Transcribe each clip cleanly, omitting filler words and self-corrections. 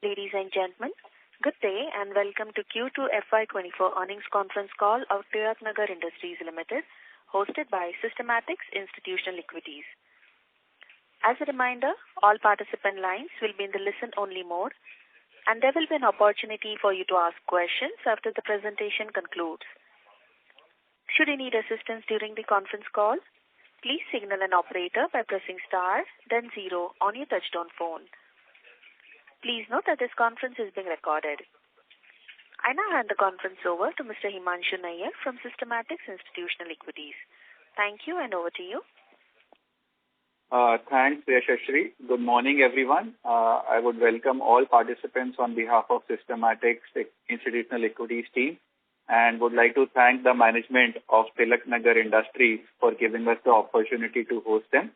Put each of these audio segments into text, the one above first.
Ladies and gentlemen, good day and welcome to Q2 FY2024 earnings conference call of Tilaknagar Industries Limited, hosted by Systematix Institutional Equities. As a reminder, all participant lines will be in the listen-only mode, and there will be an opportunity for you to ask questions after the presentation concludes. Should you need assistance during the conference call, please signal an operator by pressing star, then 0 on your touchtone phone. Please note that this conference is being recorded. I now hand the conference over to Mr. Himanshu Nayyar from Systematix Institutional Equities. Thank you, and over to you. Thanks, Yashashri. Good morning, everyone. I would welcome all participants on behalf of Systematix Institutional Equities team and would like to thank the management of Tilaknagar Industries for giving us the opportunity to host them.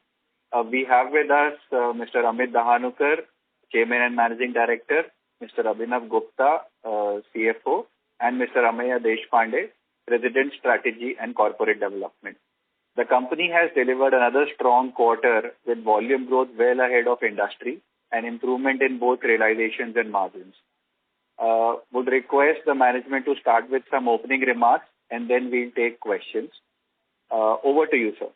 We have with us Mr. Amit Dahanukar, Chairman and Managing Director, Mr. Abhinav Gupta, CFO, and Mr. Ameya Deshpande, President Strategy and Corporate Development. The company has delivered another strong quarter with volume growth well ahead of industry and improvement in both realizations and margins. Would request the management to start with some opening remarks and then we'll take questions. Over to you, sir.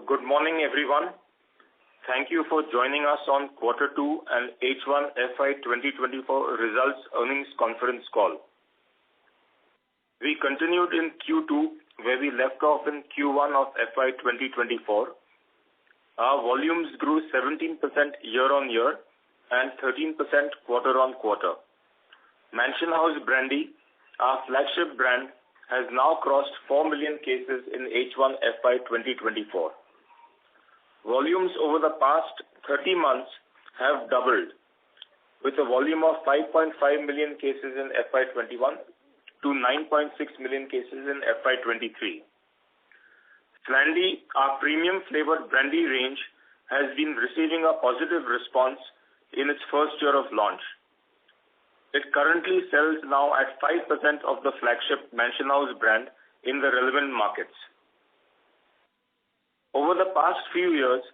Good morning, everyone. Thank you for joining us on Quarter 2 and H1 FY2024 results earnings conference call. We continued in Q2 where we left off in Q1 of FY2024. Our volumes grew 17% year-on-year and 13% quarter-on-quarter. Mansion House Brandy, our flagship brand, has now crossed 4 million cases in H1 FY2024. Volumes over the past 30 months have doubled, with a volume of 5.5 million cases in FY21 to 9.6 million cases in FY23. Slandy, our premium flavored brandy range, has been receiving a positive response in its first year of launch. It currently sells now at 5% of the flagship Mansion House brand in the relevant markets. Over the past few years,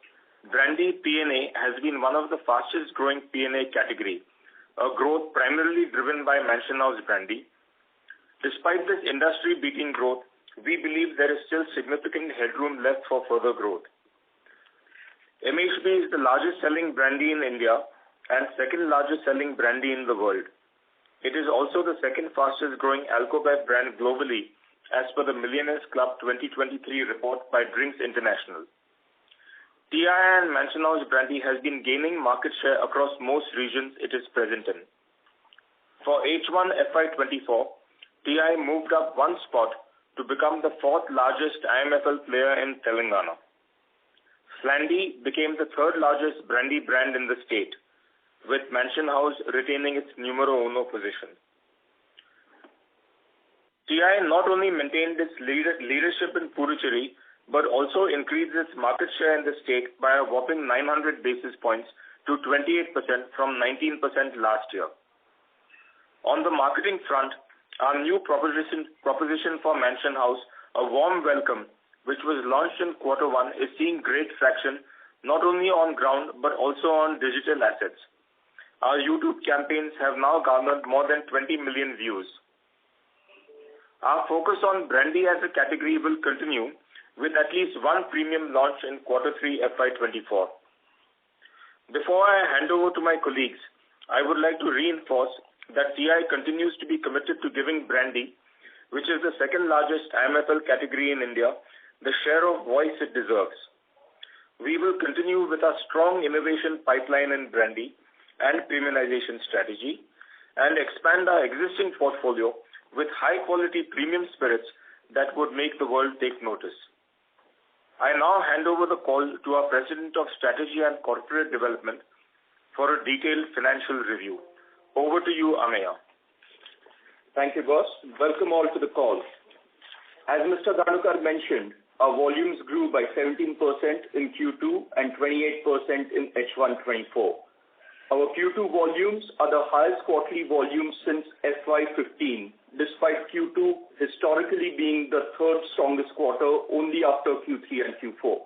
brandy P&A has been one of the fastest growing P&A category, a growth primarily driven by Mansion House Brandy. Despite this industry-beating growth, we believe there is still significant headroom left for further growth. MHB is the largest selling brandy in India and second largest selling brandy in the world. It is also the second fastest growing alcohol brand globally as per the Millionaires Club 2023 report by Drinks International. TI and Mansion House Brandy has been gaining market share across most regions it is present in. For H1 FY24, TI moved up one spot to become the fourth largest IMFL player in Telangana. Slandy became the third largest brandy brand in the state, with Mansion House retaining its numero uno position. TI not only maintained its leadership in Puducherry, but also increased its market share in the state by a whopping 900 basis points to 28% from 19% last year. On the marketing front, our new proposition for Mansion House, A Warm Welcome, which was launched in Quarter 1, is seeing great traction not only on ground but also on digital assets. Our YouTube campaigns have now garnered more than 20 million views. Our focus on brandy as a category will continue with at least one premium launch in Quarter 3 FY24. Before I hand over to my colleagues, I would like to reinforce that TI continues to be committed to giving brandy, which is the second largest IMFL category in India, the share of voice it deserves. We will continue with our strong innovation pipeline in brandy and premiumization strategy and expand our existing portfolio with high-quality premium spirits that would make the world take notice. I now hand over the call to our President of Strategy and Corporate Development for a detailed financial review. Over to you, Ameya. Thank you, boss. Welcome all to the call. As Mr. Dahanukar mentioned, our volumes grew by 17% in Q2 and 28% in H124. Our Q2 volumes are the highest quarterly volumes since FY15, despite Q2 historically being the third strongest quarter only after Q3 and Q4.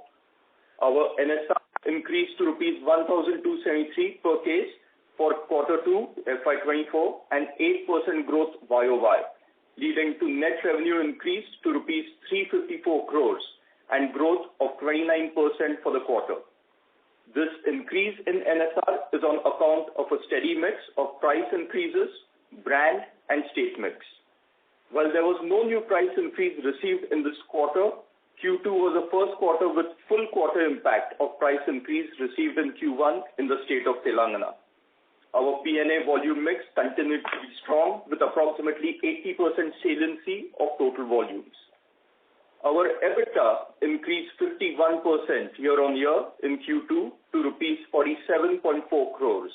Our NSR increased to rupees 1,273 per case for Q2 FY24 and 8% growth YOY, leading to net revenue increase to rupees 354 crores and growth of 29% for the quarter. This increase in NSR is on account of a steady mix of price increases, brand and state mix. While there was no new price increase received in this quarter, Q2 was the first quarter with full quarter impact of price increase received in Q1 in the state of Telangana. Our P&A volume mix continued to be strong with approximately 80% saliency of total volumes. Our EBITDA increased 51% year-on-year in Q2 to rupees 47.4 crores.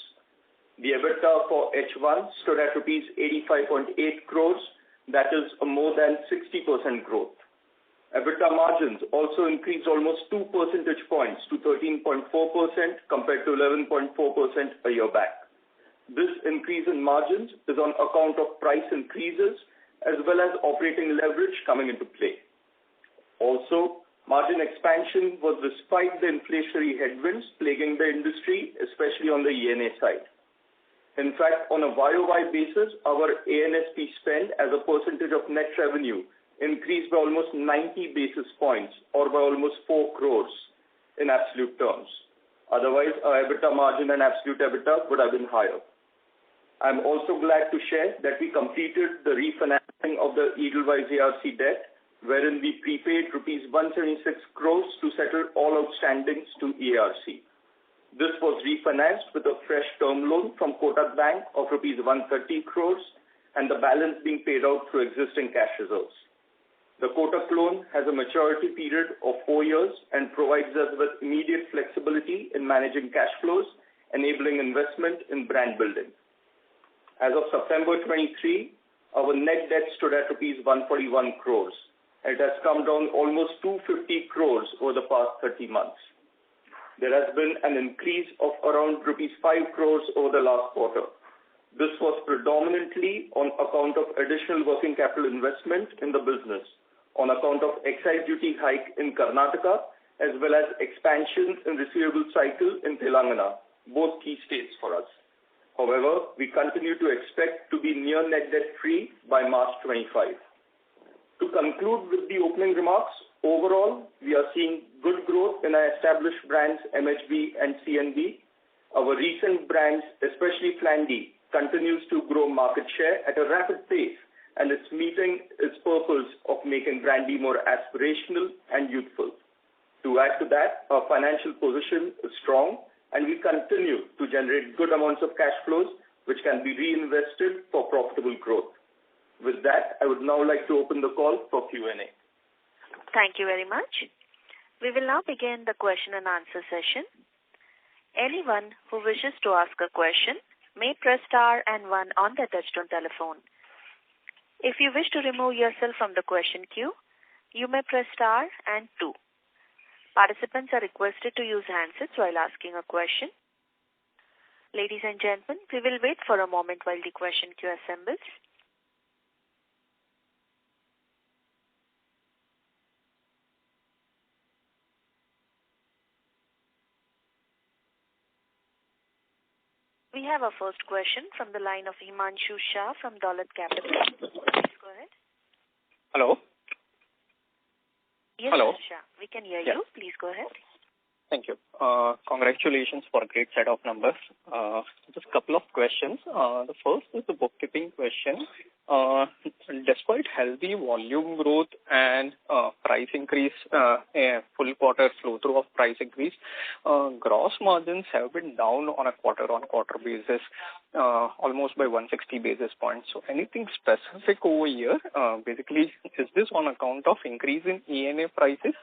The EBITDA for H1 stood at rupees 85.8 crores, that is a more than 60% growth. EBITDA margins also increased almost 2 percentage points to 13.4% compared to 11.4% a year back. This increase in margins is on account of price increases as well as operating leverage coming into play. Also, margin expansion was despite the inflationary headwinds plaguing the industry, especially on the E&A side. In fact, on a YOY basis, our ANSP spend as a percentage of net revenue increased by almost 90 basis points or by almost 4 crores in absolute terms. Otherwise, our EBITDA margin and absolute EBITDA would have been higher. I'm also glad to share that we completed the refinancing of the Edelweiss ARC debt, wherein we prepaid rupees 176 crores to settle all outstandings to EARC. This was refinanced with a fresh term loan from Kotak Bank of rupees 130 crores and the balance being paid out through existing cash reserves. The Kotak loan has a maturity period of 4 years and provides us with immediate flexibility in managing cash flows, enabling investment in brand building. As of September 23, our net debt stood at rupees 141 crores. It has come down almost 250 crores over the past 30 months. There has been an increase of around rupees 5 crores over the last quarter. This was predominantly on account of additional working capital investment in the business, on account of excise duty hike in Karnataka, as well as expansions in receivable cycle in Telangana, both key states for us. However, we continue to expect to be near net debt free by March 25. To conclude with the opening remarks, overall, we are seeing good growth in our established brands MHB and CNB. Our recent brands, especially Flandy, continues to grow market share at a rapid pace and it's meeting its purpose of making brandy more aspirational and youthful. To add to that, our financial position is strong and we continue to generate good amounts of cash flows which can be reinvested for profitable growth. With that, I would now like to open the call for Q&A. Thank you very much. We will now begin the question and answer session. Anyone who wishes to ask a question may press star and 1 on their touchtone telephone. If you wish to remove yourself from the question queue, you may press star and 2. Participants are requested to use handsets while asking a question. Ladies and gentlemen, we will wait for a moment while the question queue assembles. We have our first question from the line of Himanshu Shah from Dolat Capital. Please go ahead. Hello. Yes, Hello. Mr. Shah, we can hear you. Please go ahead. Thank you. Congratulations for a great set of numbers. Just a couple of questions. The first is the bookkeeping question. Despite healthy volume growth and price increase, full quarter flow through of price increase, gross margins have been down on a quarter-on-quarter basis, almost by 160 basis points. So anything specific over here? Basically, is this on account of increase in E&A prices?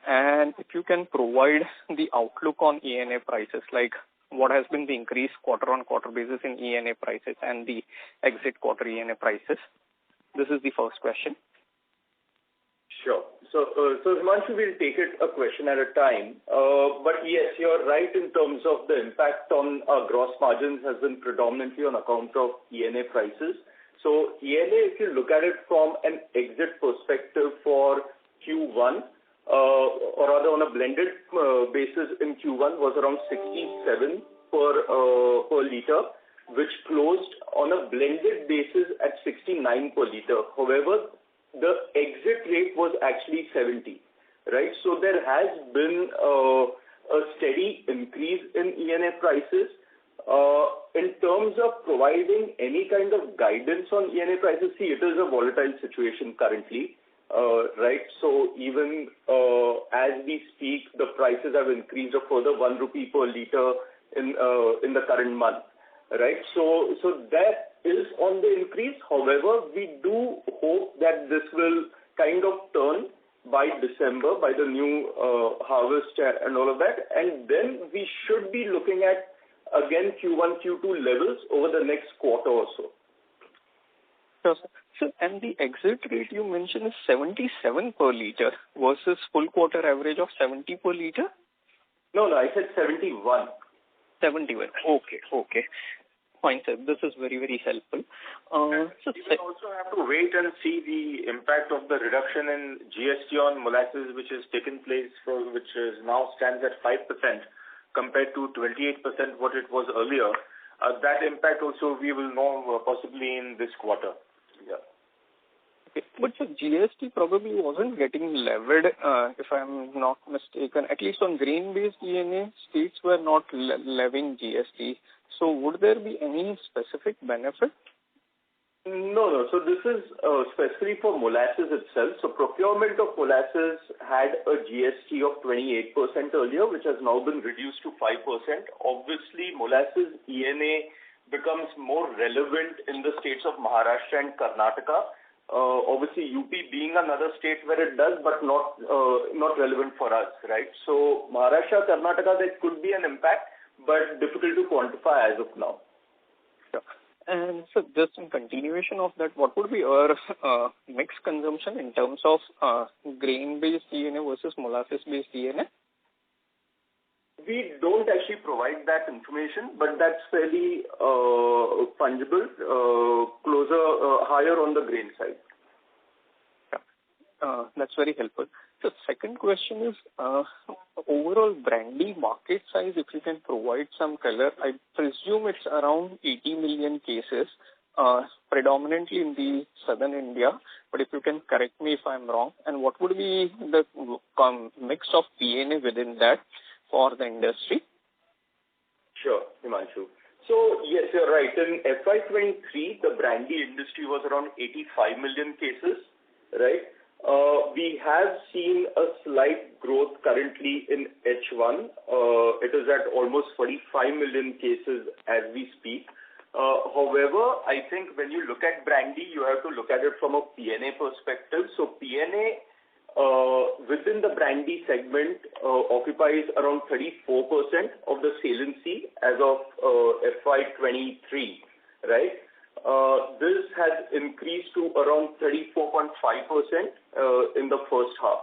And if you can provide the outlook on E&A prices, like what has been the increase quarter-on-quarter basis in E&A prices and the exit quarter E&A prices? This is the first question. Sure. So Himanshu, we'll take it a question at a time. But yes, you're right in terms of the impact on gross margins has been predominantly on account of E&A prices. So E&A, if you look at it from an exit perspective for Q1, or rather on a blended basis in Q1 was around 67 per liter, which closed on a blended basis at 69 per liter. However, the exit rate was actually 70, right? So there has been a steady increase in ENA prices. In terms of providing any kind of guidance on ENA prices, see, it is a volatile situation currently, right? So even as we speak, the prices have increased a further 1 rupee per liter in the current month, right? So that is on the increase. However, we do hope that this will kind of turn by December, by the new harvest and all of that, and then we should be looking at again Q1, Q2 levels over the next quarter or so. Sure, sir. So, and the exit rate you mentioned is 77 per liter versus full quarter average of 70 per liter? No, I said 71. 71. Okay. Fine, sir. This is very, very helpful. So we will also have to wait and see the impact of the reduction in GST on molasses, which has taken place, which is now stands at 5% compared to 28% what it was earlier. That impact also we will know possibly in this quarter. Yeah. Okay. But the GST probably wasn't getting levied, if I'm not mistaken. At least on grain-based ENA, states were not levying GST. So would there be any specific benefit? No. So this is specifically for molasses itself. So procurement of molasses had a GST of 28% earlier, which has now been reduced to 5%. Obviously, molasses ENA becomes more relevant in the states of Maharashtra and Karnataka. Obviously, UP being another state where it does, but not relevant for us, right? So Maharashtra, Karnataka, there could be an impact, but difficult to quantify as of now. Sure. And so just in continuation of that, what would be our mixed consumption in terms of grain-based ENA versus molasses-based ENA? We don't actually provide that information, but that's fairly fungible, higher on the grain side. Yeah. That's very helpful. So second question is, overall brandy market size, if you can provide some color, I presume it's around 80 million cases, predominantly in the southern India, but if you can correct me if I'm wrong, and what would be the mix of PNA within that for the industry? Sure, Himanshu. So yes, you're right. In FY23, the brandy industry was around 85 million cases, right? We have seen a slight growth currently in H1. It is at almost 45 million cases as we speak. However, I think when you look at brandy, you have to look at it from a PNA perspective. So PNA within the brandy segment occupies around 34% of the saliency as of FY23, right? This has increased to around 34.5% in the first half.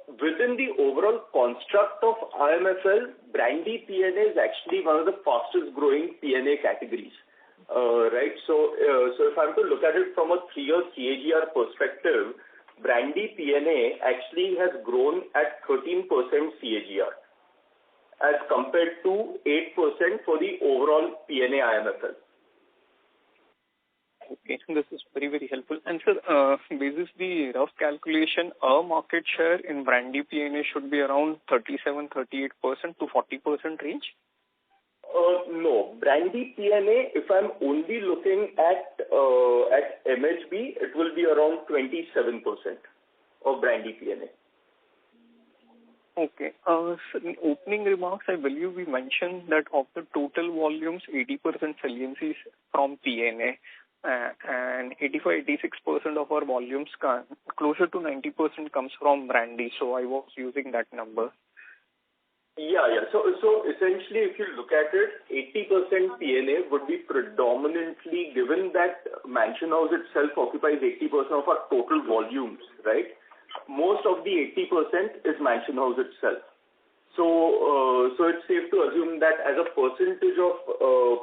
Within the overall construct of IMFL, brandy PNA is actually one of the fastest growing PNA categories, right? So if I'm to look at it from a 3-year CAGR perspective, brandy PNA actually has grown at 13% CAGR as compared to 8% for the overall PNA IMFL. Okay, this is very, very helpful. And sir, basis the rough calculation, our market share in brandy PNA should be around 37-38% to 40% range? No, brandy PNA, if I'm only looking at MHB, it will be around 27% of brandy PNA. Okay. So in opening remarks, I believe we mentioned that of the total volumes, 80% saliency is from PNA. And 85-86% of our volumes, closer to 90% comes from brandy. So I was using that number. Yeah. So essentially, if you look at it, 80% PNA would be predominantly, given that Mansion House itself occupies 80% of our total volumes, right? Most of the 80% is Mansion House itself. So it's safe to assume that as a percentage of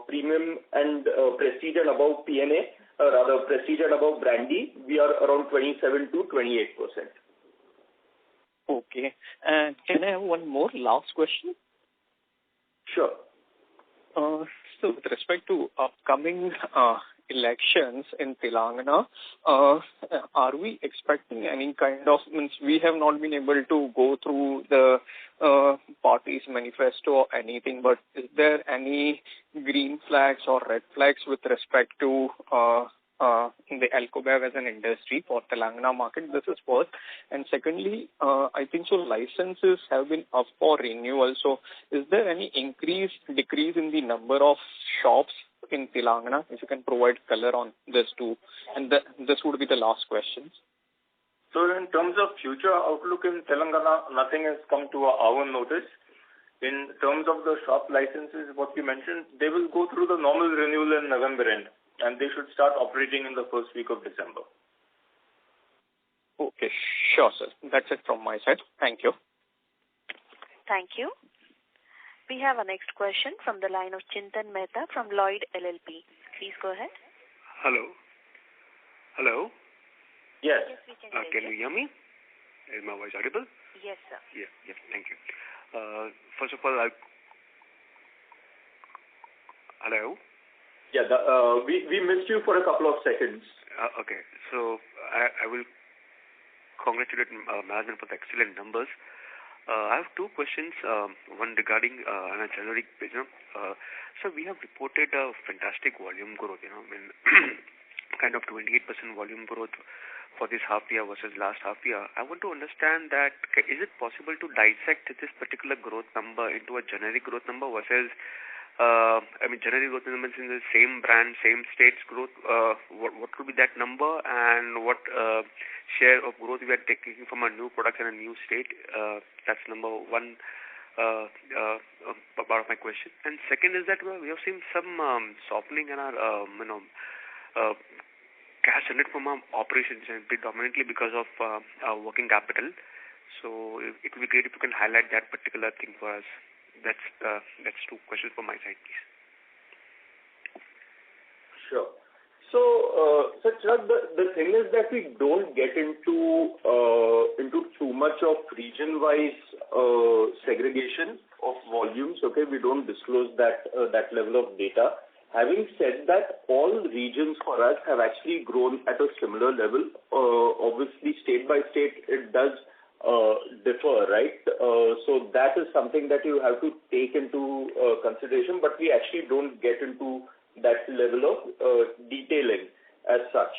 premium and prestige and above PNA, rather prestige and above brandy, we are around 27 to 28%. Okay. And can I have one more last question? Sure. So with respect to upcoming elections in Telangana, are we expecting any kind of, we have not been able to go through the party's manifesto or anything, but is there any green flags or red flags with respect to the alcobev as an industry for Telangana market? This is first. And secondly, I think so licenses have been up for renewal. So is there any decrease in the number of shops in Telangana? If you can provide color on this too. And this would be the last question. So in terms of future outlook in Telangana, nothing has come to our notice. In terms of the shop licenses, what you mentioned, they will go through the normal renewal in November end, and they should start operating in the first week of December. Okay, sure, sir. That's it from my side. Thank you. Thank you. We have our next question from the line of Chintan Mehta from Lloyd LLP. Please go ahead. Hello. Hello. Yes. Yes, we can Can you hear me? Is my voice audible? Yes, sir. Yes. Thank you. First of all, hello. Yeah, we missed you for a couple of seconds. Okay. So I will congratulate management for the excellent numbers. I have two questions. One regarding on a generic business. So we have reported a fantastic volume growth. Kind of 28% volume growth for this half year versus last half year. I want to understand that is it possible to dissect this particular growth number into a generic growth number versus generic growth numbers in the same brand, same states growth. What could be that number, and what share of growth we are taking from a new product and a new state? That's number one part of my question. And second is that we have seen some softening in our cash generated from our operations, and predominantly because of our working capital. So it would be great if you can highlight that particular thing for us. That's two questions from my side, please. Sure. So, Chirag, the thing is that we don't get into too much of region-wise segregation of volumes. Okay, we don't disclose that level of data. Having said that, all regions for us have actually grown at a similar level. Obviously, state by state, it does differ, right? So that is something that you have to take into consideration, but we actually don't get into that level of detailing as such.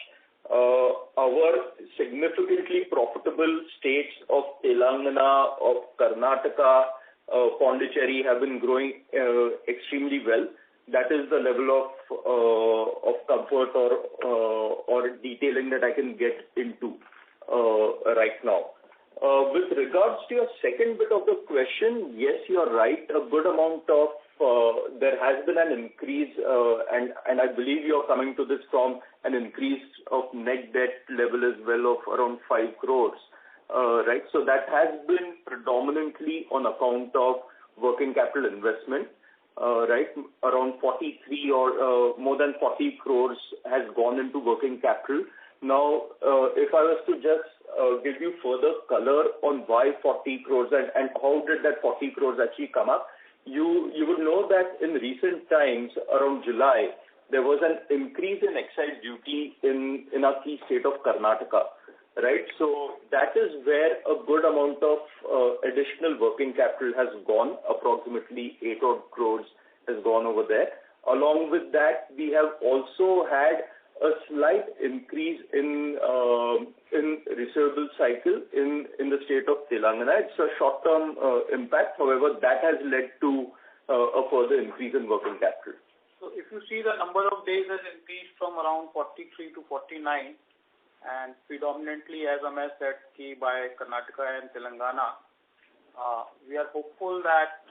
Our significantly profitable states of Telangana, of Karnataka, Pondicherry have been growing extremely well. That is the level of comfort or detailing that I can get into right now. With regards to your second bit of the question, yes, you're right. A good amount of there has been an increase, and I believe you're coming to this from an increase of net debt level as well of around 5 crores, right? So that has been predominantly on account of working capital investment, right? Around 43 or more than 40 crores has gone into working capital. Now, if I was to just give you further color on why 40 crores and how did that 40 crores actually come up, you would know that in recent times, around July, there was an increase in excise duty in our key state of Karnataka, right? So that is where a good amount of additional working capital has gone, approximately 8 odd crores has gone over there. Along with that, we have also had a slight increase in receivable cycle in the state of Telangana. It's a short-term impact. However, that has led to a further increase in working capital. So if you see, the number of days has increased from around 43 to 49, and predominantly, as Amay said, by Karnataka and Telangana. We are hopeful that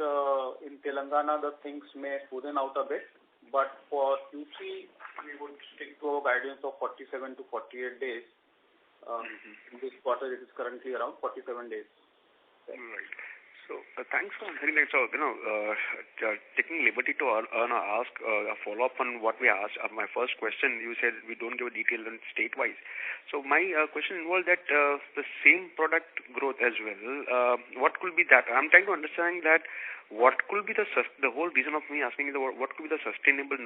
in Telangana the things may smoothen out a bit, but for Q3 we would stick to a guidance of 47 to 48 days. In this quarter it is currently around 47 days. Right. So thanks for answering that. So, taking liberty to ask a follow-up on what we asked. My first question, you said we don't give a detail on state-wise. So my question involved that the same product growth as well. What could be that? I'm trying to understand that what could be the whole reason of me asking is what could be the sustainable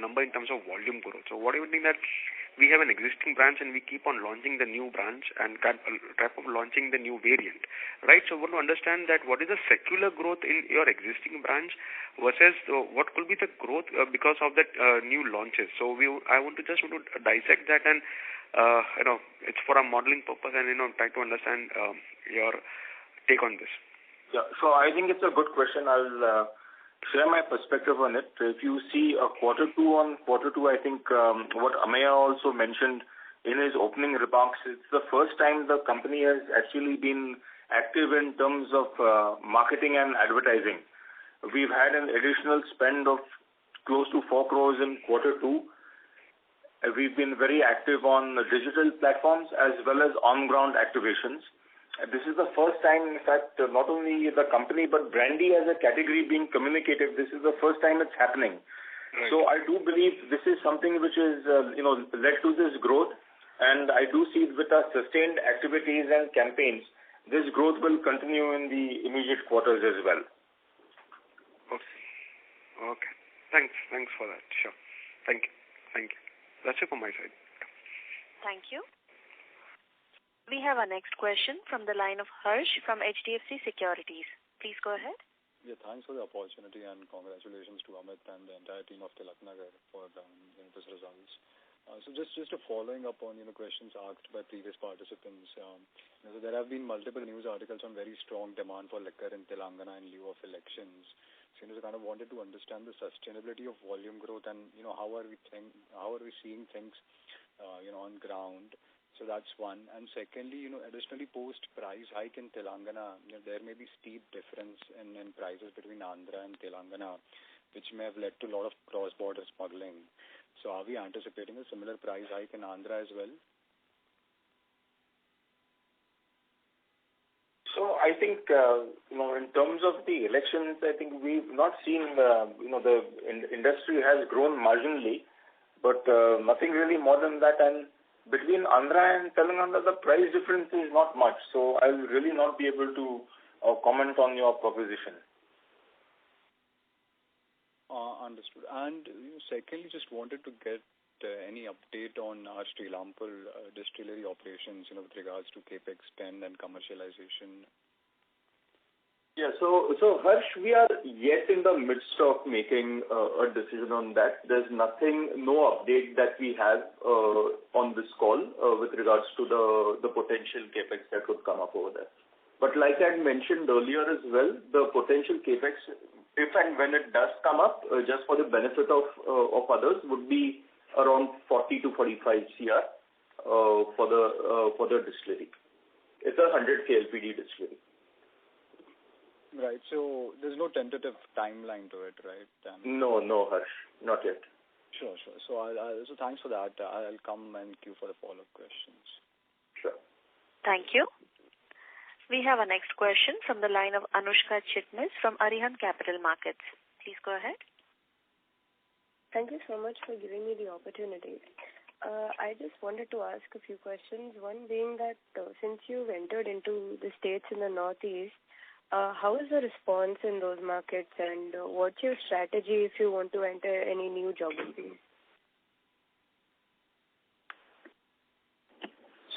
number in terms of volume growth. So what do you think that we have an existing branch and we keep on launching the new branch and type of launching the new variant, right? So I want to understand that what is the secular growth in your existing branch versus what could be the growth because of that new launches. So I want to dissect that and it's for a modeling purpose and try to understand your take on this. Yeah, so I think it's a good question. I'll share my perspective on it. If you see quarter two, I think what Ameya also mentioned in his opening remarks, it's the first time the company has actually been active in terms of marketing and advertising. We've had an additional spend of close to 4 crores in quarter two. We've been very active on digital platforms as well as on-ground activations. This is the first time, in fact, not only the company but brandy as a category being communicated. This is the first time it's happening. Right. So I do believe this is something which is, led to this growth, and I do see with our sustained activities and campaigns, this growth will continue in the immediate quarters as well. Okay. Thanks for that. Sure. Thank you. That's it from my side. Thank you. We have our next question from the line of Harsh from HDFC Securities. Please go ahead. Yeah, thanks for the opportunity and congratulations to Amit and the entire team of Tilaknagar for this results. So just following up on questions asked by previous participants. So there have been multiple news articles on very strong demand for liquor in Telangana in lieu of elections. So kind of wanted to understand the sustainability of volume growth and how are we seeing things on ground. So that's one. And secondly, additionally, post-price hike in Telangana, there may be steep difference in prices between Andhra and Telangana, which may have led to a lot of cross-border smuggling. So are we anticipating a similar price hike in Andhra as well? So I think, in terms of the elections, I think we've not seen, the industry has grown marginally, but nothing really more than that. And between Andhra and Telangana, the price difference is not much. So I will really not be able to comment on your proposition. Understood. And secondly, just wanted to get any update on our Srilampur distillery operations, with regards to capex spend and commercialization. Yeah, so Harsh, we are yet in the midst of making a decision on that. There's no update that we have on this call with regards to the potential capex that would come up over there. But like I had mentioned earlier as well, the potential capex, if and when it does come up, just for the benefit of others, would be around 40 to 45 CR for the distillery. It's a 100 KLPD distillery. Right. So there's no tentative timeline to it, right? No, Harsh, not yet. Sure. So thanks for that. I'll come and queue for the follow-up questions. Sure. Thank you. We have a next question from the line of Anushka Chitnis from Arihant Capital Markets. Please go ahead. Thank you so much for giving me the opportunity. I just wanted to ask a few questions. One being that since you've entered into the states in the Northeast, how is the response in those markets, and what's your strategy if you want to enter any new geographies?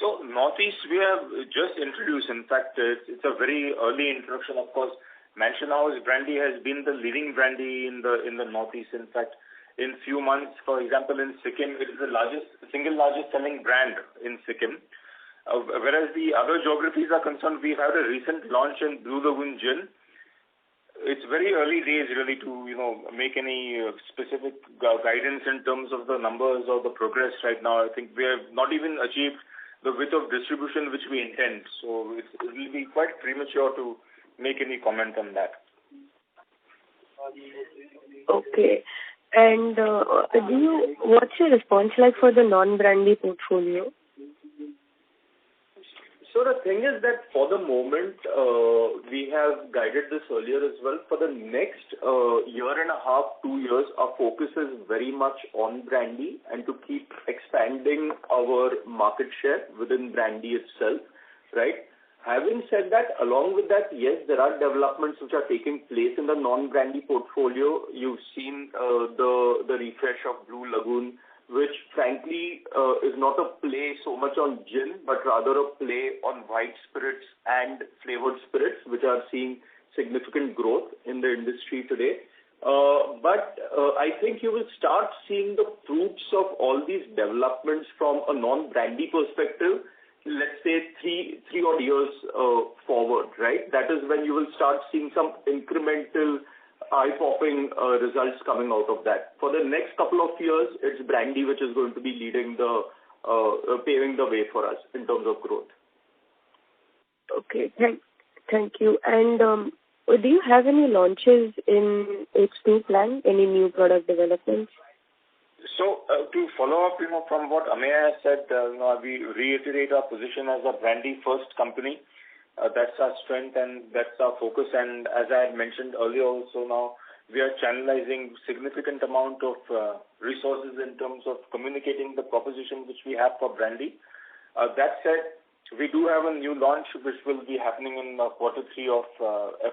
So Northeast we have just introduced. In fact, it's a very early introduction. Of course, Mansion House brandy has been the leading brandy in the Northeast. In fact, in few months, for example, in Sikkim, it is the single largest selling brand in Sikkim. Whereas the other geographies are concerned, we've had a recent launch in Blue Lagoon Gin. It's very early days really to make any specific guidance in terms of the numbers or the progress right now. I think we have not even achieved the width of distribution which we intend. So it will be quite premature to make any comment on that. Okay. And what's your response like for the non-brandy portfolio? So the thing is that for the moment, we have guided this earlier as well. For the next year and a half, 2 years, our focus is very much on brandy and to keep expanding our market share within brandy itself, right? Having said that, along with that, yes, there are developments which are taking place in the non-brandy portfolio. You've seen the refresh of Blue Lagoon, which frankly is not a play so much on gin, but rather a play on white spirits and flavored spirits, which are seeing significant growth in the industry today. But I think you will start seeing the fruits of all these developments from a non-brandy perspective, let's say three odd years forward, right? That is when you will start seeing some incremental eye-popping results coming out of that. For the next couple of years, it's brandy which is going to be leading paving the way for us in terms of growth. Okay, thank you. And do you have any launches in H2 plan? Any new product developments? So to follow up, from what Ameya has said, we reiterate our position as a brandy first company. That's our strength and that's our focus. And as I had mentioned earlier also, now we are channelizing significant amount of resources in terms of communicating the proposition which we have for brandy. That said, we do have a new launch which will be happening in quarter 3 of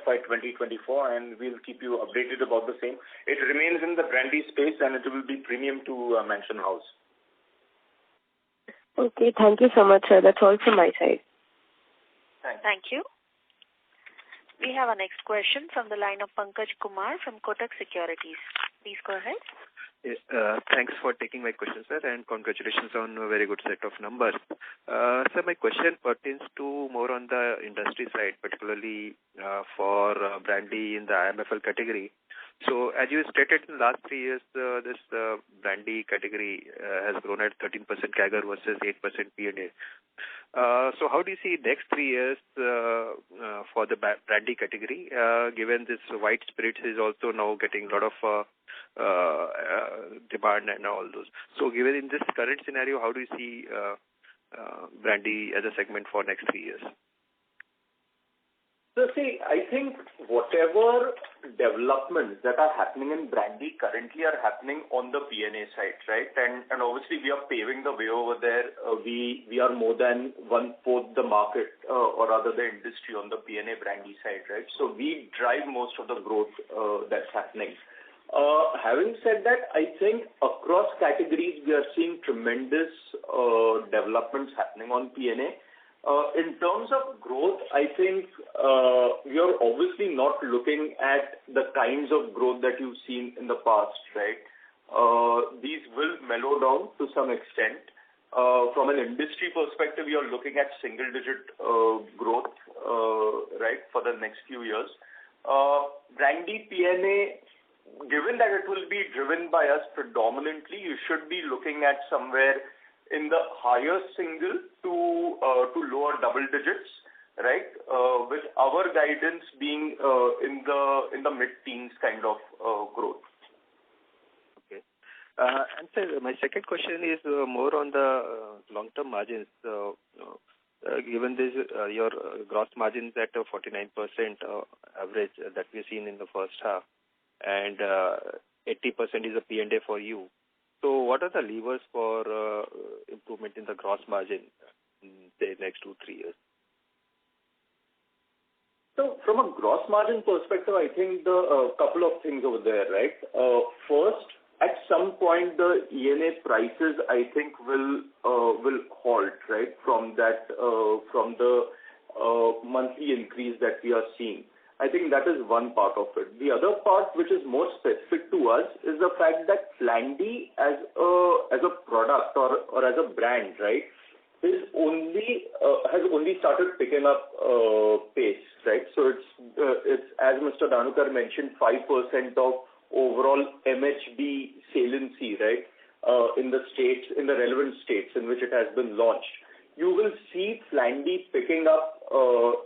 FY2024, and we'll keep you updated about the same. It remains in the brandy space and it will be premium to Mansion House. Okay, thank you so much, sir. That's all from my side. Thank you. We have our next question from the line of Pankaj Kumar from Kotak Securities. Please go ahead. Yes, thanks for taking my question, sir, and congratulations on a very good set of numbers. Sir, my question pertains to more on the industry side, particularly for brandy in the IMFL category. So, as you stated, in the last 3 years, this brandy category has grown at 13% CAGR versus 8% P&A. So, how do you see next 3 years for the brandy category, given this white spirits is also now getting a lot of demand and all those? So, given in this current scenario, how do you see brandy as a segment for next 3 years? So see, I think whatever developments that are happening in brandy currently are happening on the P&A side, right? And obviously we are paving the way over there. We are more than 1/4 the market, or rather the industry on the P&A brandy side, right? So we drive most of the growth that's happening. Having said that, I think across categories we are seeing tremendous developments happening on P&A. In terms of growth, I think we are obviously not looking at the kinds of growth that you've seen in the past, right? These will mellow down to some extent. From an industry perspective, you're looking at single-digit growth, right, for the next few years. Brandy P&A, given that it will be driven by us predominantly, you should be looking at somewhere in the higher single to lower double digits, right? With our guidance being in the mid-teens kind of growth. Okay. And sir, my second question is more on the long-term margins. Given this, your gross margins at 49% average that we've seen in the first half, and 80% is a P&A for you. So what are the levers for improvement in the gross margin in the next 2-3 years? So from a gross margin perspective, I think the couple of things over there, right? First, at some point the ENA prices I think will halt, right, from the monthly increase that we are seeing. I think that is one part of it. The other part, which is more specific to us, is the fact that Flandy as a product or as a brand, right, has only started picking up pace, right? So it's as Mr. Dhanukar mentioned, 5% of overall MHB saliency, right, in the relevant states in which it has been launched. You will see Flandy picking up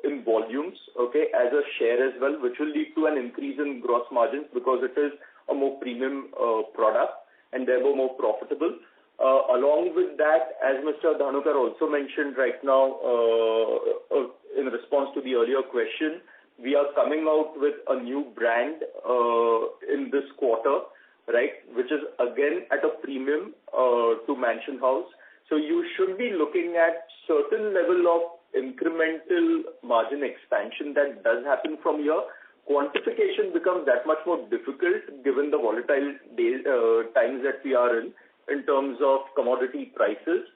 in volumes, okay, as a share as well, which will lead to an increase in gross margins because it is a more premium product and therefore more profitable. Along with that, as Mr. Dhanukar also mentioned right now, in response to the earlier question, we are coming out with a new brand in this quarter, right, which is again at a premium to Mansion House. So you should be looking at certain level of incremental margin expansion that does happen from here. Quantification becomes that much more difficult given the volatile times that we are in terms of commodity prices.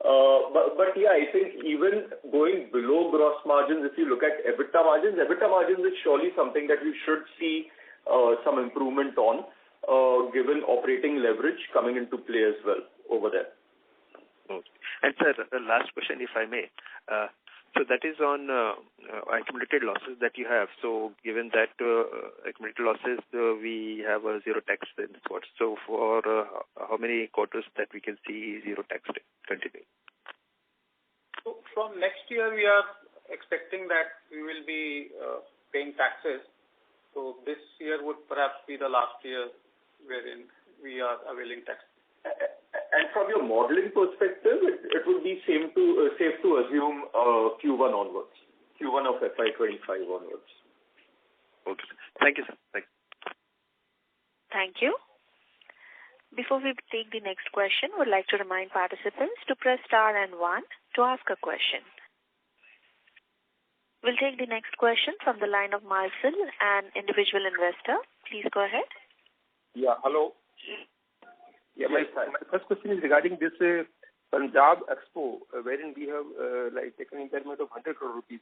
But yeah, I think even going below gross margins, if you look at EBITDA margins is surely something that we should see some improvement on, given operating leverage coming into play as well over there. Okay. And sir, the last question, if I may. So that is on accumulated losses that you have. So given that accumulated losses, we have a zero tax in this quarter. So for how many quarters that we can see zero tax continue? So from next year, we are expecting that we will be paying taxes. So this year would perhaps be the last year wherein we are availing tax. And from your modeling perspective, it would be safe to assume Q1 onwards, Q1 of FY25 onwards. Okay. Thank you, sir. Thank you. Before we take the next question, we'd like to remind participants to press star and 1 to ask a question. We'll take the next question from the line of Marcel, an individual investor. Please go ahead. Yeah, hello. Yeah, my first question is regarding this Punjab Expo, wherein we have taken impairment of 100 crore rupees.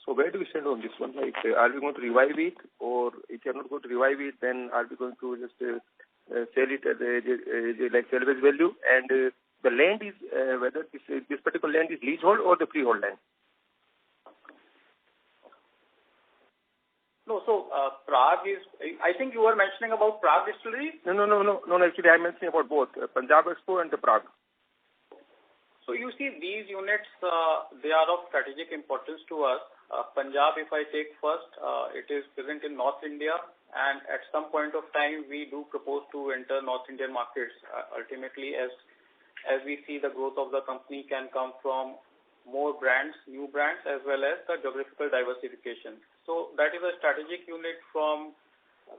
So where do we stand on this one? Are we going to revive it, or if you are not going to revive it, then are we going to just sell it at salvage value? And the land is whether this particular land is leasehold or the freehold land? No, so Prague is, I think you were mentioning about Prague distillery? No, actually I'm mentioning about both Punjab Expo and the Prague. So you see these units, they are of strategic importance to us. Punjab, if I take first, it is present in North India, and at some point of time we do propose to enter North Indian markets. Ultimately, as we see the growth of the company can come from more brands, new brands, as well as the geographical diversification. So that is a strategic unit from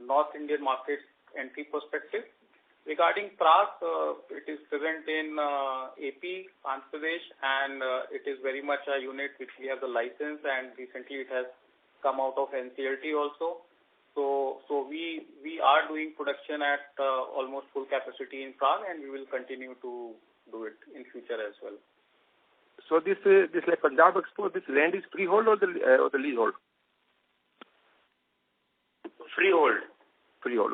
North Indian market entry perspective. Regarding Prague, it is present in AP, Andhra Pradesh, and it is very much a unit which we have the license, and recently it has come out of NCLT also. So we are doing production at almost full capacity in Prague, and we will continue to do it in future as well. So this like Punjab Expo, this land is freehold or the leasehold? Freehold,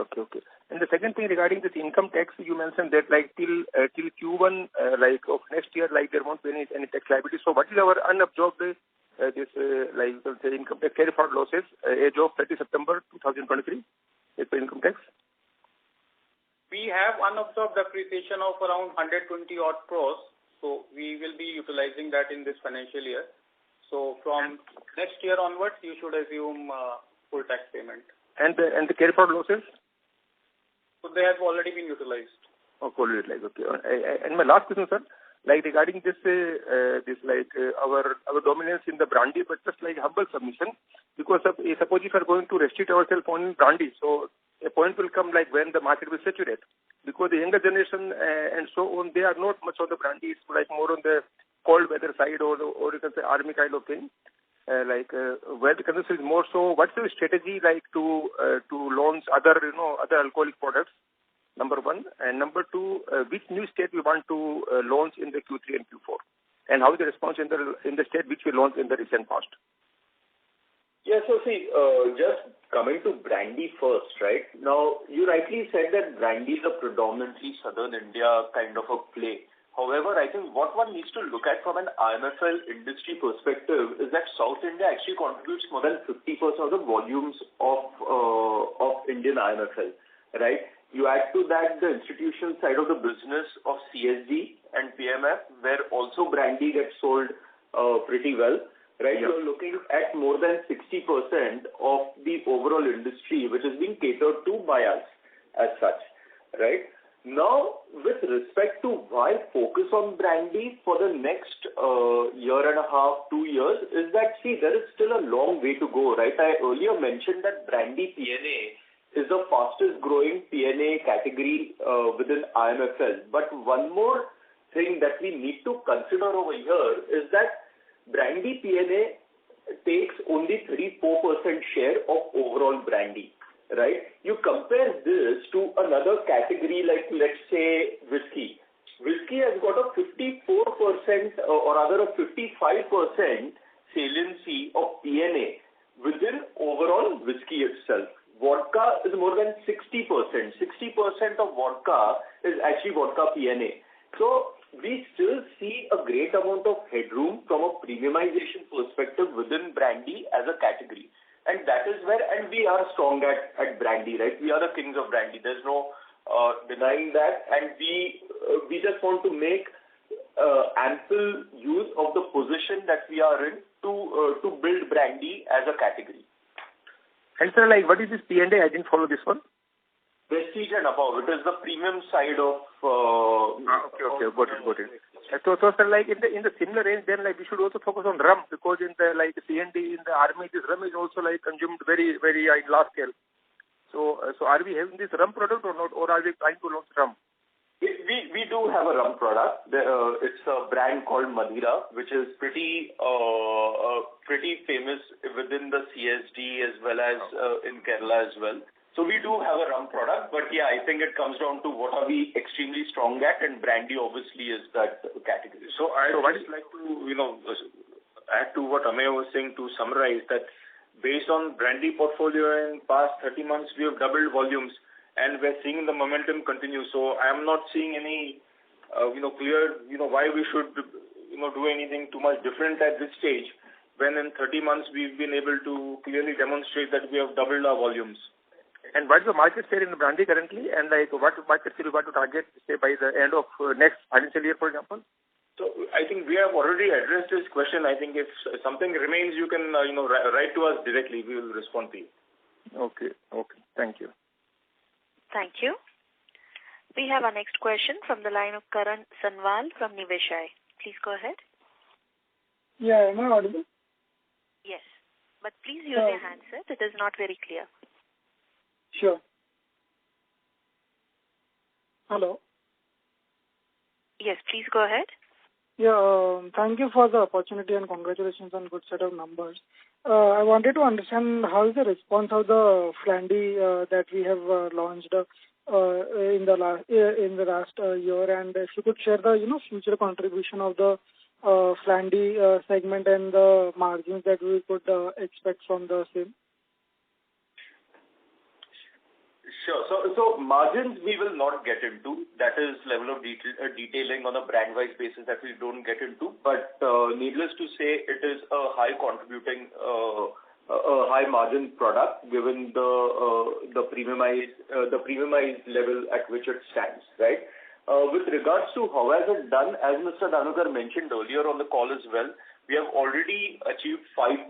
okay. And the second thing regarding this income tax, you mentioned that till Q1 of next year, there won't be any tax liability. So what is our unabsorbed you can say income tax carry forward losses as of 30 September 2023 as per income tax? We have unabsorbed depreciation of around 120 odd crores. So we will be utilizing that in this financial year. So from next year onwards, you should assume full tax payment. And the carry forward losses? So they have already been utilized. Oh, fully utilized. Okay. And my last question, sir, regarding this our dominance in the brandy, but just humble submission, because suppose if we are going to restrict ourselves on brandy, so a point will come when the market will saturate, because the younger generation and so on, they are not much on the brandy. It's more on the cold weather side or you can say army kind of thing. Where the consumption is more so, what's your strategy to launch other alcoholic products? Number one, and number two, which new state we want to launch in the Q3 and Q4, and how is the response in the state which we launched in the recent past? Yeah, so see, just coming to brandy first, right? Now, you rightly said that brandy is a predominantly southern India kind of a play. However, I think what one needs to look at from an IMFL industry perspective is that South India actually contributes more than 50% of the volumes of Indian IMFL, right? You add to that the institutional side of the business of CSD and PMF, where also brandy gets sold pretty well, right? Yeah. You're looking at more than 60% of the overall industry, which is being catered to by us as such, right? Now, with respect to why focus on brandy for the next year and a half, 2 years, is that, see, there is still a long way to go, right? I earlier mentioned that brandy P&A is the fastest growing P&A category within IMFL. But one more thing that we need to consider over here is that brandy P&A takes only 34% share of overall brandy. Right? You compare this to another category like, let's say, whiskey. Whiskey has got a 54% or rather a 55% saliency of P&A within overall whiskey itself. Vodka is more than 60%. 60% of vodka is actually vodka P&A. So we still see a great amount of headroom from a premiumization perspective within brandy as a category. And that is where, and we are strong at brandy, right? We are the kings of brandy. There's no denying that. And we just want to make ample use of the position that we are in to build brandy as a category. And sir, like, what is this P&A? I didn't follow this one. Prestige and above. It is the premium side of. Okay, got it. So sir, like in the similar range, then like we should also focus on rum, because in the like P&A in the army, this rum is also like consumed very in large scale. So are we having this rum product or not, or are we trying to launch rum? We do have a rum product. It's a brand called Madira, which is pretty famous within the CSD as well as in Kerala as well. So we do have a rum product, but yeah, I think it comes down to what are we extremely strong at, and brandy obviously is that category. So I would just like to, add to what Ameya was saying to summarize that based on brandy portfolio in past 30 months, we have doubled volumes and we're seeing the momentum continue. So I am not seeing any, clear, why we should, do anything too much different at this stage when in 30 months we've been able to clearly demonstrate that we have doubled our volumes. And what is the market share in the brandy currently? And like what market share you want to target, say, by the end of next financial year, for example? So I think we have already addressed this question. I think if something remains, you can, write to us directly. We will respond to you. Okay. Thank you. Thank you. We have our next question from the line of Karan Sanwal from Niveshaay. Please go ahead. Yeah, am I audible? Yes, but please use your handset. It is not very clear. Sure. Hello. Yes, please go ahead. Yeah, thank you for the opportunity and congratulations on good set of numbers. I wanted to understand how is the response of the Flandy that we have launched in the last year, and if you could share the future contribution of the Flandy segment and the margins that we could expect from the same. Sure. So margins we will not get into. That is level of detailing on a brand-wise basis that we don't get into. But needless to say, it is a high contributing, a high margin product given the premiumized level at which it stands, right? With regards to how has it done, as Mr. Dhanuka mentioned earlier on the call as well, we have already achieved 5%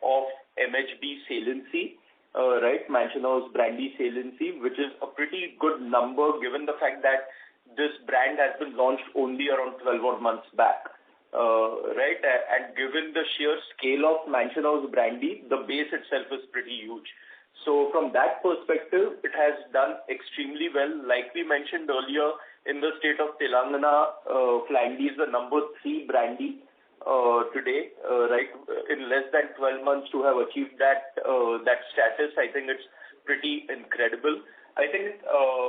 of MHB saliency. Right, Mansion House brandy saliency, which is a pretty good number given the fact that this brand has been launched only around 12 odd months back. Right, and given the sheer scale of Mansion House brandy, the base itself is pretty huge. So from that perspective, it has done extremely well. Like we mentioned earlier, in the state of Tilaknagar, Flandy is the number 3 brandy. Today, right, in less than 12 months to have achieved that status, I think it's pretty incredible. I think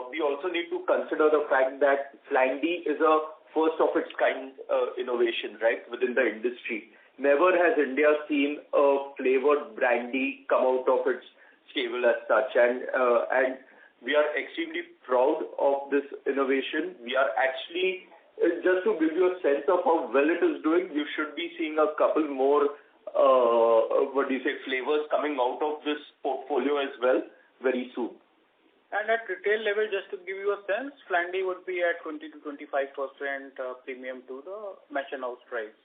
we also need to consider the fact that Flandy is a first of its kind innovation, right, within the industry. Never has India seen a flavored brandy come out of its stable as such, and we are extremely proud of this innovation. We are actually, just to give you a sense of how well it is doing, you should be seeing a couple more, flavors coming out of this portfolio as well very soon. And at retail level, just to give you a sense, Flandy would be at 20 to 25% premium to the Mansion House price.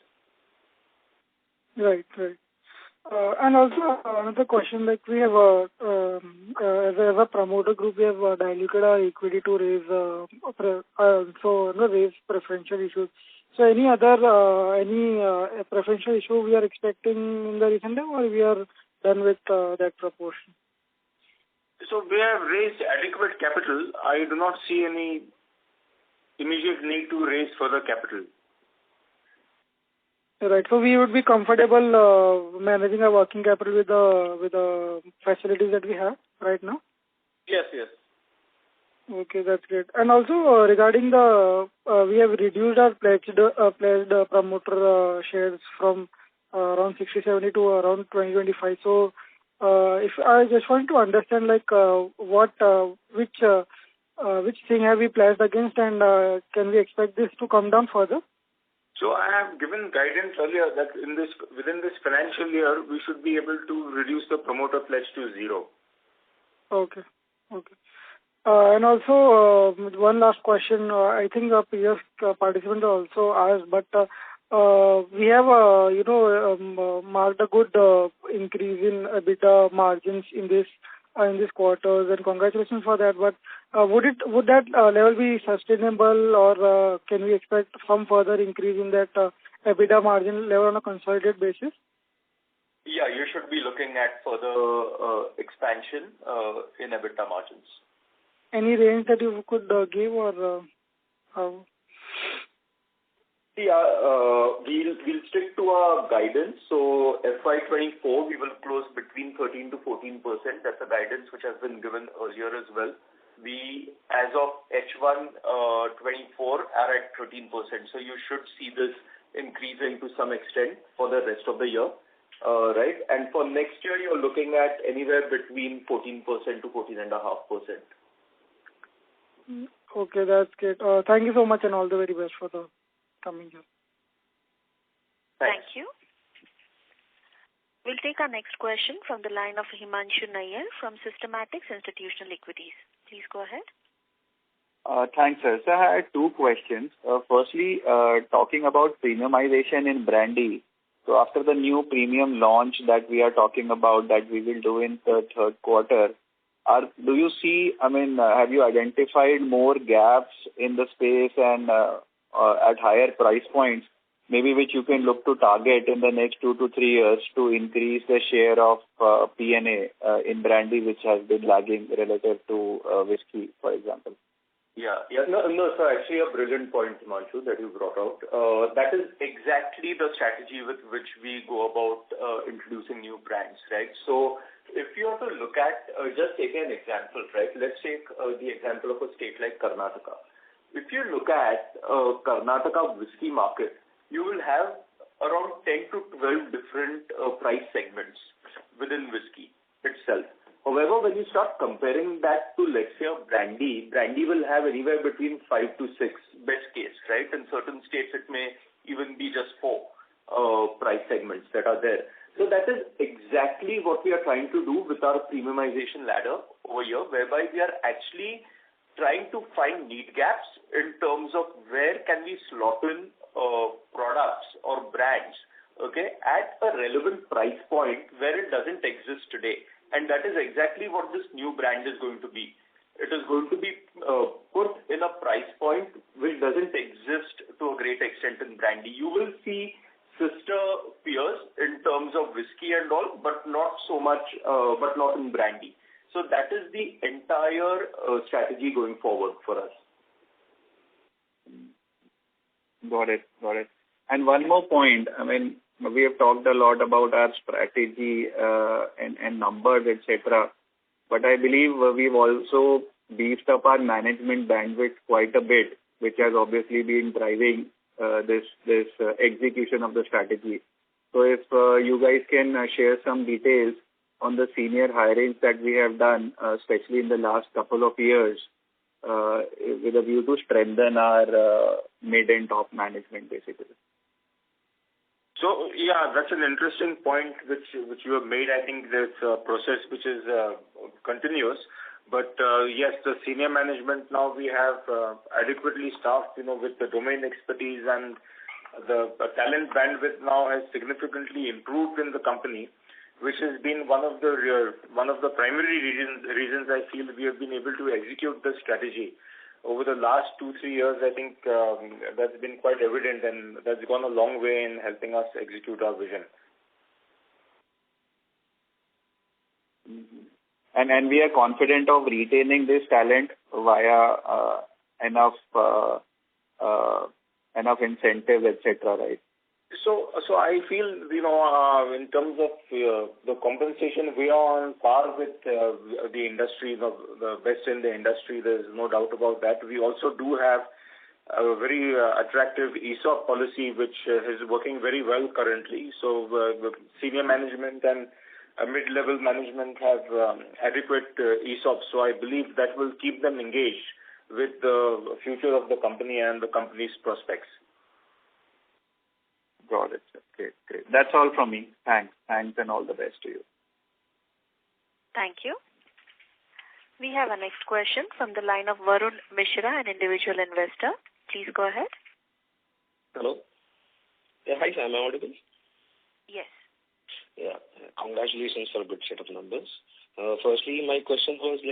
Right. And also another question, like we have as a promoter group, we have diluted our equity to raise preferential issues. So any other preferential issue we are expecting in the recent time, or we are done with that proportion? So we have raised adequate capital. I do not see any immediate need to raise further capital. Right. So we would be comfortable managing our working capital with the facilities that we have right now? Yes. Okay, that's great. And also regarding we have reduced our pledged promoter shares from around 60-70 to around 20-25. So if I just want to understand which thing have we pledged against, and can we expect this to come down further? So I have given guidance earlier that within this financial year, we should be able to reduce the promoter pledge to 0. Okay. And also, one last question. I think the previous participant also asked, but we have, marked a good increase in EBITDA margins in this quarter, and congratulations for that. But would that level be sustainable, or can we expect some further increase in that EBITDA margin level on a consolidated basis? Yeah, you should be looking at further expansion in EBITDA margins. Any range that you could give, or how? Yeah, we'll stick to our guidance. So FY24, we will close between 13 to 14%. That's a guidance which has been given earlier as well. We, as of H1 24, are at 13%. So you should see this increasing to some extent for the rest of the year, right? And for next year, you're looking at anywhere between 14% to 14.5%. Okay, that's great. Thank you so much, and all the very best for the coming year. Thank you. We'll take our next question from the line of Himanshu Nayyar from Systematics Institutional Equities. Please go ahead. Thanks, sir. So I had two questions. Firstly, talking about premiumization in brandy. So after the new premium launch that we are talking about that we will do in the third quarter, do you see, have you identified more gaps in the space and at higher price points, maybe which you can look to target in the next 2 to 3 years to increase the share of P&A in brandy, which has been lagging relative to whiskey, for example? Yeah. No, sir, actually a brilliant point, Himanshu, that you brought out. That is exactly the strategy with which we go about introducing new brands, right? So if you have to look at, just take an example, right? Let's take the example of a state like Karnataka. If you look at Karnataka whiskey market, you will have around 10 to 12 different price segments within whiskey itself. However, when you start comparing that to, let's say, brandy will have anywhere between 5 to 6, best case, right? In certain states, it may even be just 4 price segments that are there. So that is exactly what we are trying to do with our premiumization ladder over here, whereby we are actually trying to find need gaps in terms of where can we slot in products or brands, okay, at a relevant price point where it doesn't exist today. And that is exactly what this new brand is going to be. It is going to be put in a price point which doesn't exist to a great extent in brandy. You will see sister peers in terms of whiskey and all, but not so much, but not in brandy. So that is the entire strategy going forward for us. Got it. And one more point. We have talked a lot about our strategy and numbers, etc. But I believe we've also beefed up our management bandwidth quite a bit, which has obviously been driving this execution of the strategy. So if you guys can share some details on the senior hirings that we have done, especially in the last couple of years, with a view to strengthen our mid and top management, basically. So, yeah, that's an interesting point which you have made. I think there's a process which is continuous. But yes, the senior management now we have adequately staffed, with the domain expertise, and the talent bandwidth now has significantly improved in the company. which has been one of the primary reasons I feel we have been able to execute the strategy. Over the last 2-3 years, I think that's been quite evident, and that's gone a long way in helping us execute our vision. Mm-hmm. And we are confident of retaining this talent via enough incentives, etc. Right? So I feel, in terms of the compensation, we are on par with the industry, the best in the industry. There's no doubt about that. We also do have a very attractive ESOP policy, which is working very well currently. So the senior management and mid-level management have adequate ESOPs. So I believe that will keep them engaged with the future of the company and the company's prospects. Got it. Great. That's all from me. Thanks, and all the best to you. Thank you. We have our next question from the line of Varun Mishra, an individual investor. Please go ahead. Hello. Yeah, hi, sir. Am I audible? Yes. Yeah. Congratulations for a good set of numbers. Firstly, my question was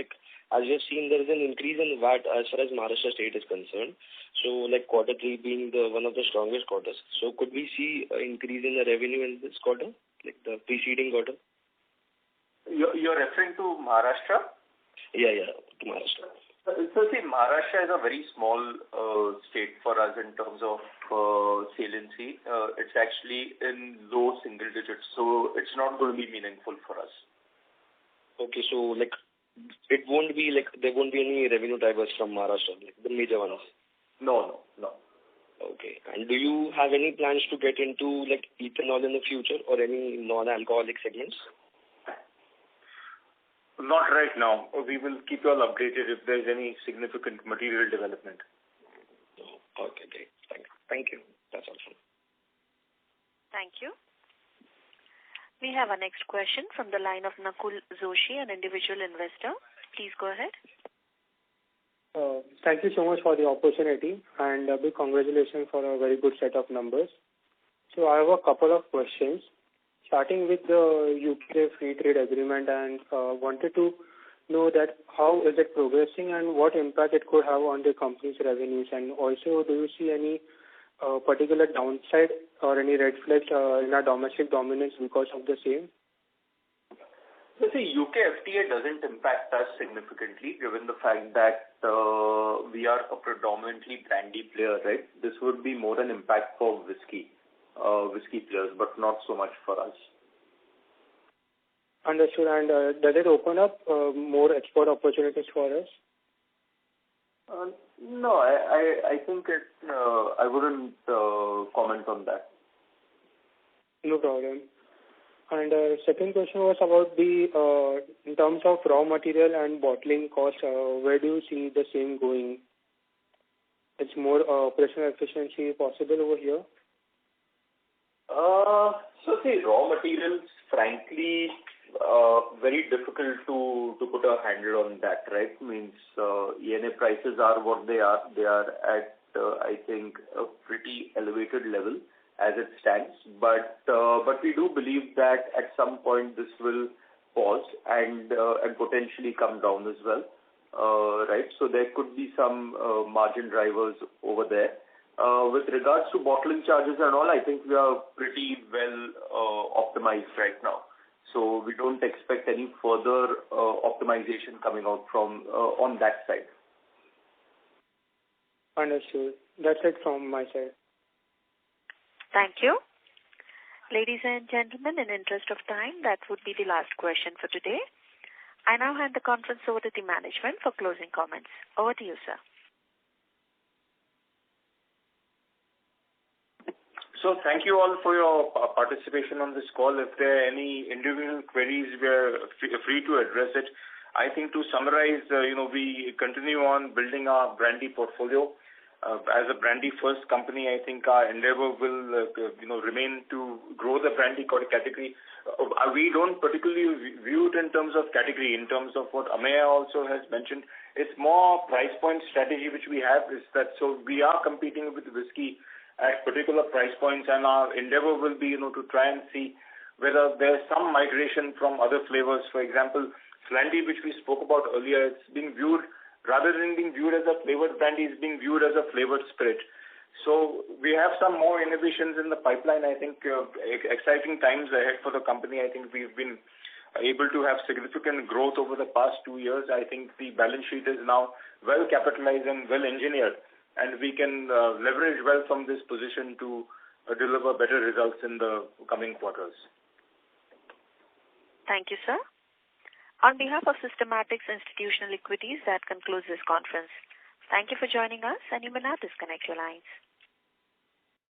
as you have seen, there is an increase in VAT as far as Maharashtra state is concerned. So, quarter 3 being one of the strongest quarters. So, could we see an increase in the revenue in this quarter, the preceding quarter? You're referring to Maharashtra? Yeah, to Maharashtra. So, see, Maharashtra is a very small state for us in terms of saliency. It's actually in low single digits, so it's not going to be meaningful for us. Okay, so it won't be there won't be any revenue drivers from Maharashtra, the major ones? No. Okay. And do you have any plans to get into ethanol in the future or any non-alcoholic segments? Not right now. We will keep you all updated if there's any significant material development. Okay, great. Thank you. That's all from me. Thank you. We have our next question from the line of Nakul Joshi, an individual investor. Please go ahead. Thank you so much for the opportunity, and a big congratulations for a very good set of numbers. So I have a couple of questions, starting with the UK free trade agreement, and wanted to know that how is it progressing and what impact it could have on the company's revenues, and also do you see any particular downside or any red flags in our domestic dominance because of the same? So see, UK FTA doesn't impact us significantly given the fact that we are a predominantly brandy player, right? This would be more an impact for whiskey players, but not so much for us. Understood. And does it open up more export opportunities for us? No, I think I wouldn't comment on that. No problem. And second question was about the in terms of raw material and bottling cost, where do you see the same going? It's more operational efficiency possible over here? So see, raw materials, frankly, very difficult to put a handle on that, right? Means ENA prices are what they are. They are at, I think, a pretty elevated level as it stands. But we do believe that at some point this will pause and potentially come down as well, right? So there could be some margin drivers over there. With regards to bottling charges and all, I think we are pretty well optimized right now. So we don't expect any further optimization coming out from on that side. Understood. That's it from my side. Thank you. Ladies and gentlemen, in interest of time, that would be the last question for today. I now hand the conference over to the management for closing comments. Over to you, sir. So thank you all for your participation on this call. If there are any individual queries, we are free to address it. I think to summarize, we continue on building our brandy portfolio. As a brandy-first company, I think our endeavor will, remain to grow the brandy category. We don't particularly view it in terms of category, in terms of what Ameya also has mentioned. It's more price point strategy which we have is that so we are competing with whiskey at particular price points, and our endeavor will be, to try and see whether there's some migration from other flavors. For example, Slandy, which we spoke about earlier, it's being viewed, rather than being viewed as a flavored brandy, is being viewed as a flavored spirit. So we have some more innovations in the pipeline. I think exciting times ahead for the company. I think we've been able to have significant growth over the past 2 years. I think the balance sheet is now well capitalized and well engineered, and we can leverage well from this position to deliver better results in the coming quarters. Thank you, sir. On behalf of Systematics Institutional Equities, that concludes this conference. Thank you for joining us, and you may now disconnect your lines.